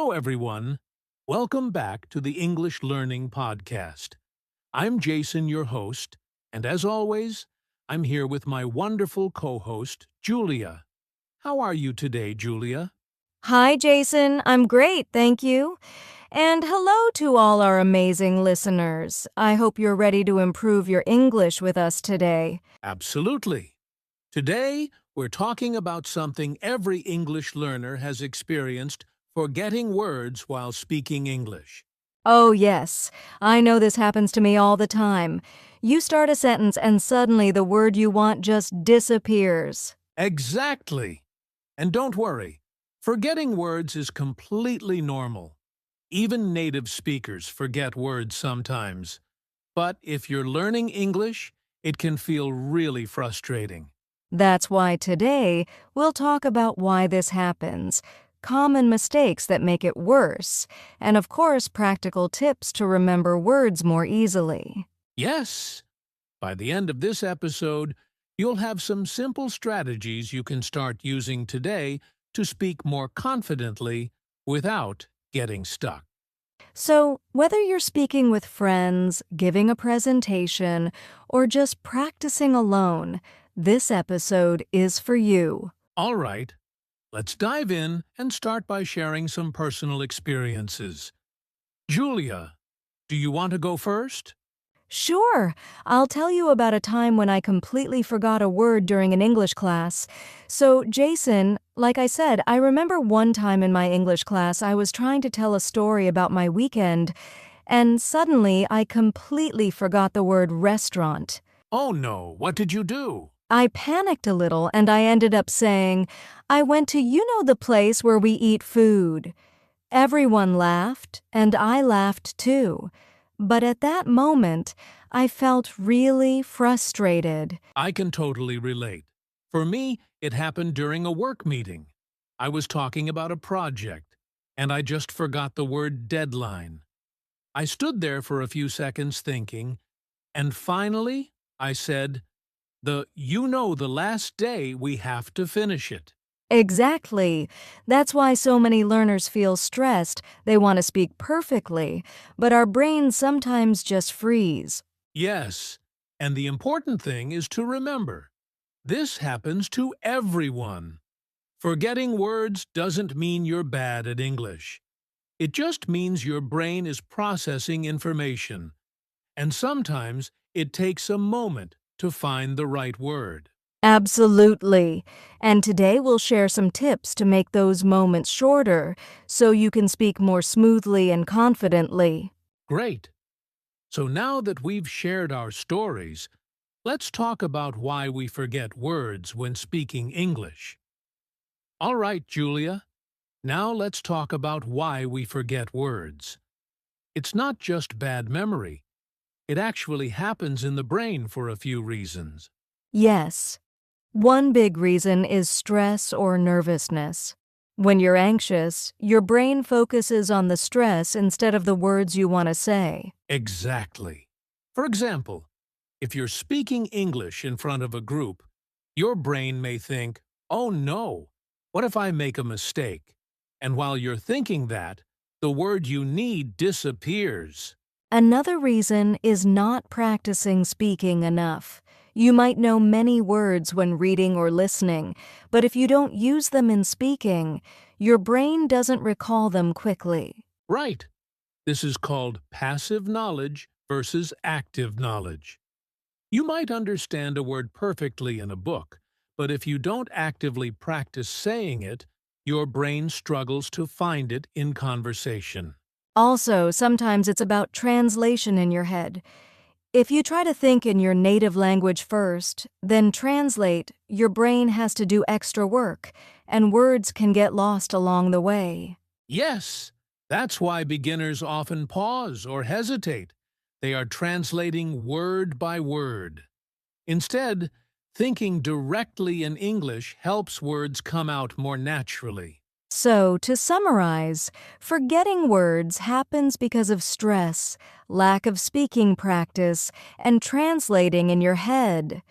Hello, everyone. Welcome back to the English Learning Podcast. I'm Jason, your host, and as always, I'm here with my wonderful co-host, Julia. How are you today, Julia? Hi, Jason. I'm great, thank you. And hello to all our amazing listeners. I hope you're ready to improve your English with us today. Absolutely. Today, we're talking about something every English learner has experienced: forgetting words while speaking English. Oh, yes. I know this happens to me all the time. You start a sentence and suddenly the word you want just disappears. Exactly. And don't worry, forgetting words is completely normal. Even native speakers forget words sometimes. But if you're learning English, it can feel really frustrating. That's why today we'll talk about why this happens, common mistakes that make it worse, and of course, practical tips to remember words more easily. Yes, by the end of this episode, you'll have some simple strategies you can start using today to speak more confidently without getting stuck. So, whether you're speaking with friends, giving a presentation, or just practicing alone, this episode is for you. All right, let's dive in and start by sharing some personal experiences. Julia, do you want to go first? Sure, I'll tell you about a time when I completely forgot a word during an English class. So, Jason, like I said, I remember one time in my English class I was trying to tell a story about my weekend, and suddenly I completely forgot the word restaurant. Oh no, what did you do? I panicked a little and I ended up saying, I went to the place where we eat food. Everyone laughed, and I laughed too. But at that moment, I felt really frustrated. I can totally relate. For me, it happened during a work meeting. I was talking about a project, and I just forgot the word deadline. I stood there for a few seconds thinking, and finally, I said, the last day we have to finish it. Exactly. That's why so many learners feel stressed. They want to speak perfectly, but our brains sometimes just freeze. Yes, and the important thing is to remember, this happens to everyone. Forgetting words doesn't mean you're bad at English. It just means your brain is processing information, and sometimes it takes a moment to find the right word. Absolutely. And today we'll share some tips to make those moments shorter so you can speak more smoothly and confidently. Great! So now that we've shared our stories, let's talk about why we forget words when speaking English. All right, Julia, now let's talk about why we forget words. It's not just bad memory. It actually happens in the brain for a few reasons. Yes. One big reason is stress or nervousness. When you're anxious, your brain focuses on the stress instead of the words you want to say. Exactly. For example, if you're speaking English in front of a group, your brain may think, oh no, what if I make a mistake? And while you're thinking that, the word you need disappears. Another reason is not practicing speaking enough. You might know many words when reading or listening, but if you don't use them in speaking, your brain doesn't recall them quickly. Right. This is called passive knowledge versus active knowledge. You might understand a word perfectly in a book, but if you don't actively practice saying it, your brain struggles to find it in conversation. Also, sometimes it's about translation in your head. If you try to think in your native language first, then translate, your brain has to do extra work, and words can get lost along the way. Yes, that's why beginners often pause or hesitate. They are translating word by word. Instead, thinking directly in English helps words come out more naturally. So, to summarize, forgetting words happens because of stress, lack of speaking practice, and translating in your head.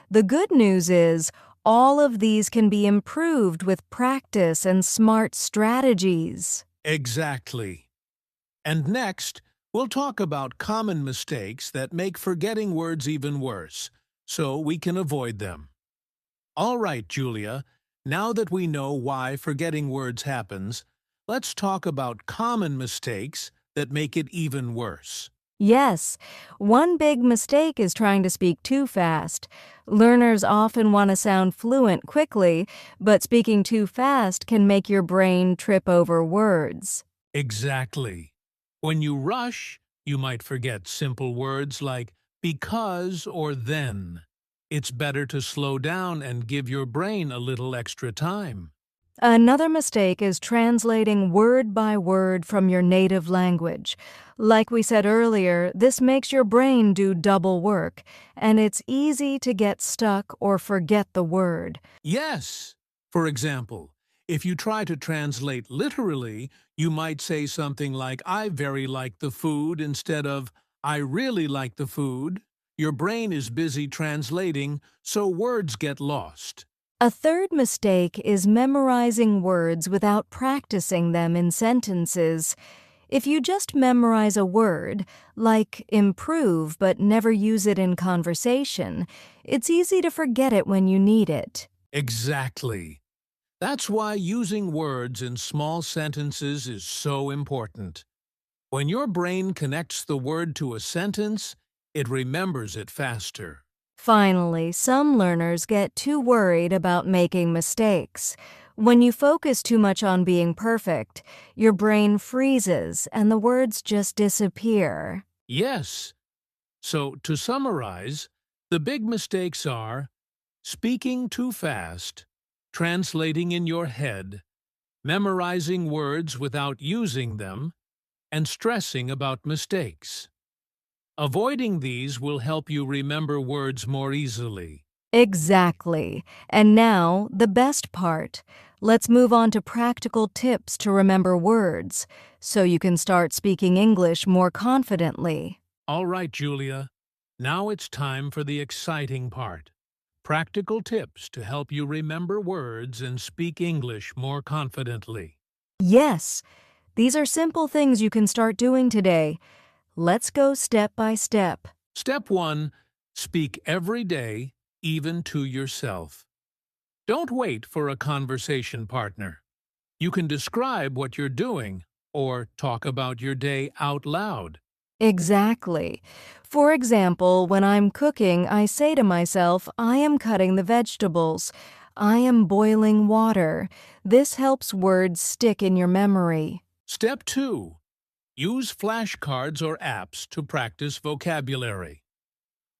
The good news is, all of these can be improved with practice and smart strategies. Exactly. And next, we'll talk about common mistakes that make forgetting words even worse, so we can avoid them. All right, Julia, now that we know why forgetting words happens, let's talk about common mistakes that make it even worse. Yes, one big mistake is trying to speak too fast. Learners often want to sound fluent quickly, but speaking too fast can make your brain trip over words. Exactly. When you rush, you might forget simple words like because or then. It's better to slow down and give your brain a little extra time. Another mistake is translating word by word from your native language. Like we said earlier, this makes your brain do double work, and it's easy to get stuck or forget the word. Yes. For example, if you try to translate literally, you might say something like, I very like the food instead of, I really like the food. Your brain is busy translating, so words get lost. A third mistake is memorizing words without practicing them in sentences. If you just memorize a word, like improve, but never use it in conversation, it's easy to forget it when you need it. Exactly. That's why using words in small sentences is so important. When your brain connects the word to a sentence, it remembers it faster. Finally, some learners get too worried about making mistakes. When you focus too much on being perfect, your brain freezes and the words just disappear. Yes. So, to summarize, the big mistakes are speaking too fast, translating in your head, memorizing words without using them, and stressing about mistakes. Avoiding these will help you remember words more easily. Exactly. And now, the best part. Let's move on to practical tips to remember words, so you can start speaking English more confidently. All right, Julia. Now it's time for the exciting part. Practical tips to help you remember words and speak English more confidently. Yes, these are simple things you can start doing today. Let's go step by step. Step 1. Speak every day, even to yourself. Don't wait for a conversation partner. You can describe what you're doing or talk about your day out loud. Exactly. For example, when I'm cooking, I say to myself, I am cutting the vegetables. I am boiling water. This helps words stick in your memory. Step 2. Use flashcards or apps to practice vocabulary.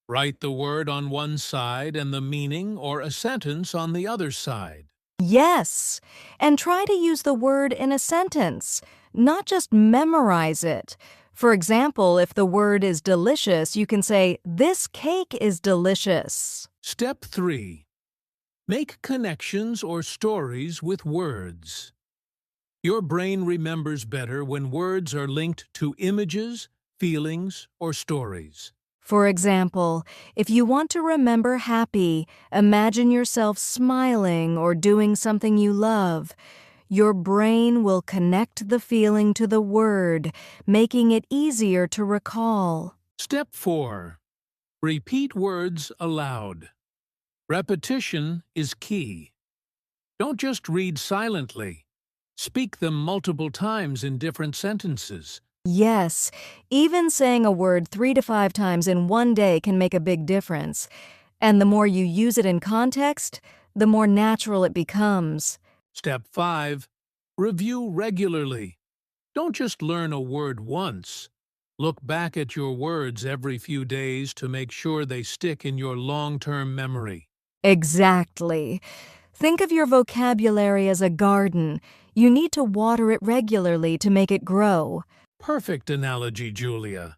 Write the word on one side and the meaning or a sentence on the other side. Yes, and try to use the word in a sentence, not just memorize it. For example, if the word is delicious, you can say, this cake is delicious. Step 3. Make connections or stories with words. Your brain remembers better when words are linked to images, feelings, or stories. For example, if you want to remember happy, imagine yourself smiling or doing something you love. Your brain will connect the feeling to the word, making it easier to recall. Step 4. Repeat words aloud. Repetition is key. Don't just read silently. Speak them multiple times in different sentences. Yes, even saying a word 3 to 5 times in one day can make a big difference. And the more you use it in context, the more natural it becomes. Step 5. Review regularly. Don't just learn a word once. Look back at your words every few days to make sure they stick in your long-term memory. Exactly. Think of your vocabulary as a garden. You need to water it regularly to make it grow. Perfect analogy, Julia.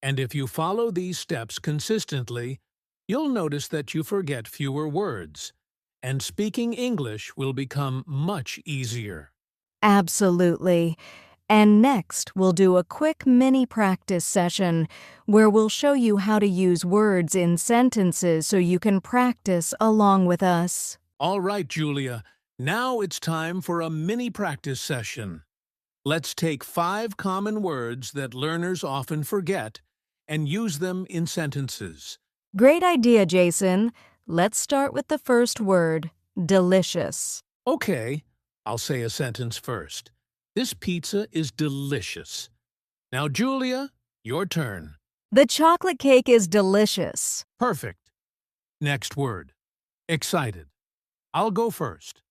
And if you follow these steps consistently, you'll notice that you forget fewer words, and speaking English will become much easier. Absolutely. And next, we'll do a quick mini practice session where we'll show you how to use words in sentences so you can practice along with us. All right, Julia, now it's time for a mini practice session. Let's take 5 common words that learners often forget and use them in sentences. Great idea, Jason. Let's start with the first word, delicious. Okay, I'll say a sentence first. This pizza is delicious. Now, Julia, your turn. The chocolate cake is delicious. Perfect. Next word. Excited. I'll go first.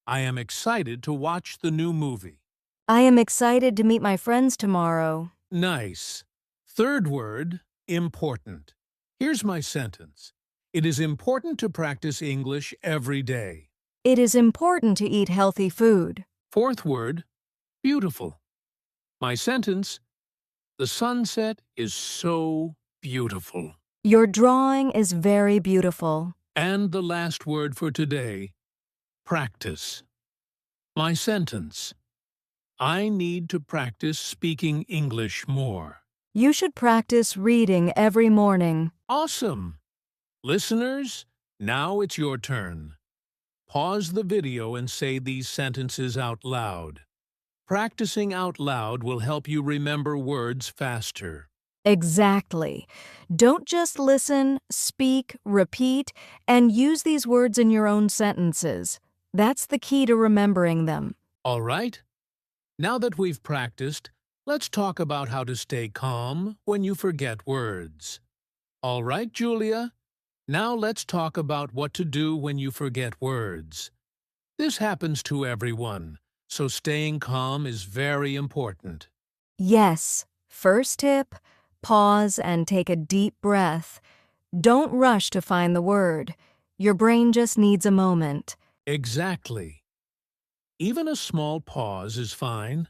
I am excited to watch the new movie. I am excited to meet my friends tomorrow. Nice. Third word. Important. Here's my sentence. It is important to practice English every day. It is important to eat healthy food. Fourth word. Beautiful. My sentence. The sunset is so beautiful. Your drawing is very beautiful. And the last word for today. Practice. My sentence. I need to practice speaking English more. You should practice reading every morning. Awesome! Listeners, now it's your turn. Pause the video and say these sentences out loud. Practicing out loud will help you remember words faster. Exactly. Don't just listen, speak, repeat, and use these words in your own sentences. That's the key to remembering them. All right? Now that we've practiced, let's talk about how to stay calm when you forget words. All right, Julia? Now let's talk about what to do when you forget words. This happens to everyone, so staying calm is very important. Yes. First tip, pause and take a deep breath. Don't rush to find the word. Your brain just needs a moment. Exactly. Even a small pause is fine.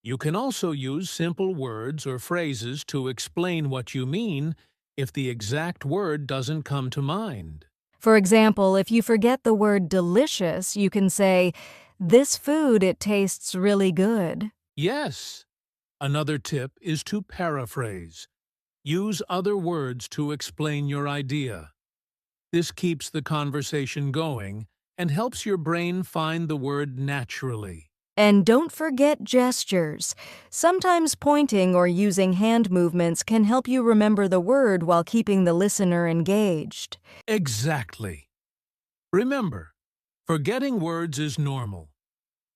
You can also use simple words or phrases to explain what you mean if the exact word doesn't come to mind. For example, if you forget the word delicious, you can say, "This food, it tastes really good." Yes. Another tip is to paraphrase. Use other words to explain your idea. This keeps the conversation going and helps your brain find the word naturally. And don't forget gestures. Sometimes pointing or using hand movements can help you remember the word while keeping the listener engaged. Exactly. Remember, forgetting words is normal.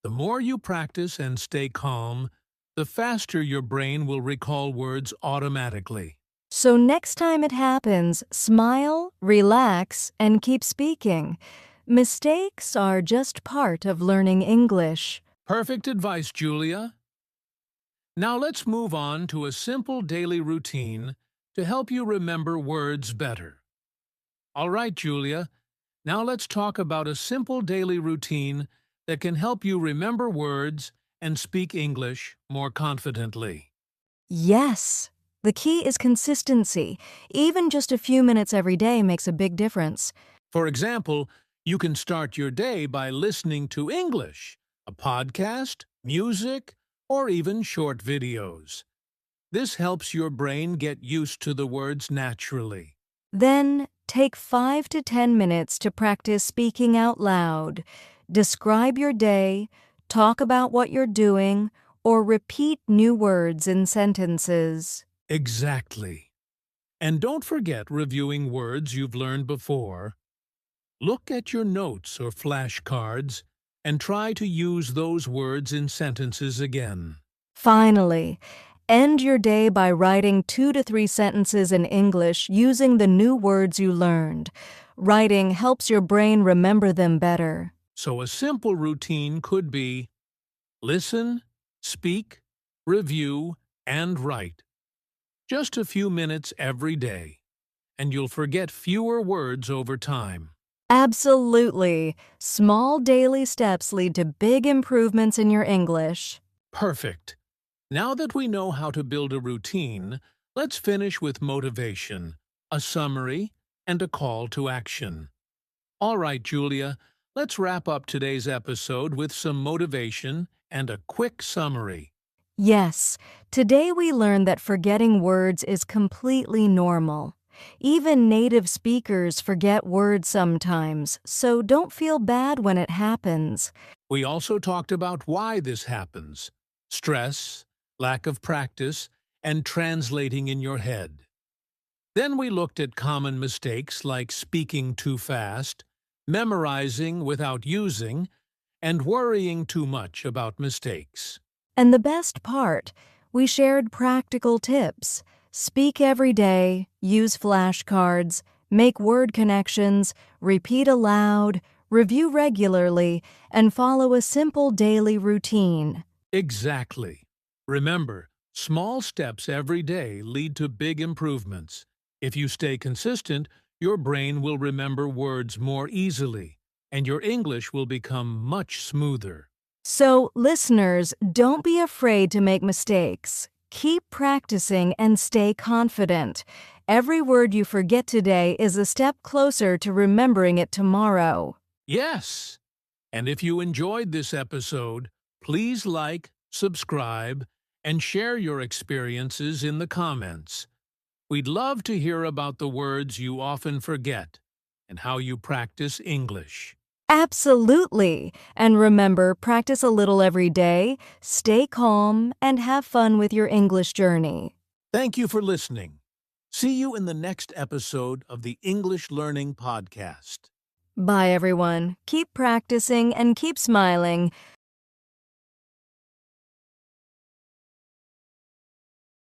The more you practice and stay calm, the faster your brain will recall words automatically. So next time it happens, smile, relax, and keep speaking. Mistakes are just part of learning English. Perfect advice, Julia. Now let's move on to a simple daily routine to help you remember words better. All right, Julia, now let's talk about a simple daily routine that can help you remember words and speak English more confidently. Yes, the key is consistency. Even just a few minutes every day makes a big difference. For example, you can start your day by listening to English, a podcast, music, or even short videos. This helps your brain get used to the words naturally. Then, take 5 to 10 minutes to practice speaking out loud. Describe your day, talk about what you're doing, or repeat new words in sentences. Exactly. And don't forget reviewing words you've learned before. Look at your notes or flashcards and try to use those words in sentences again. Finally, end your day by writing 2 to 3 sentences in English using the new words you learned. Writing helps your brain remember them better. So a simple routine could be listen, speak, review, and write. Just a few minutes every day, and you'll forget fewer words over time. Absolutely. Small daily steps lead to big improvements in your English. Perfect. Now that we know how to build a routine, let's finish with motivation, a summary, and a call to action. All right, Julia, let's wrap up today's episode with some motivation and a quick summary. Yes, today we learned that forgetting words is completely normal. Even native speakers forget words sometimes, so don't feel bad when it happens. We also talked about why this happens. stress, lack of practice, and translating in your head. Then we looked at common mistakes like speaking too fast, memorizing without using, and worrying too much about mistakes. And the best part, we shared practical tips. Speak every day, use flashcards, make word connections, repeat aloud, review regularly, and follow a simple daily routine. Exactly. Remember, small steps every day lead to big improvements. If you stay consistent, your brain will remember words more easily, and your English will become much smoother. So, listeners, don't be afraid to make mistakes. Keep practicing and stay confident. Every word you forget today is a step closer to remembering it tomorrow. Yes! And if you enjoyed this episode, please like, subscribe, and share your experiences in the comments. We'd love to hear about the words you often forget and how you practice English. Absolutely. And remember, practice a little every day, stay calm, and have fun with your English journey. Thank you for listening. See you in the next episode of the English Learning Podcast. Bye, everyone. Keep practicing and keep smiling.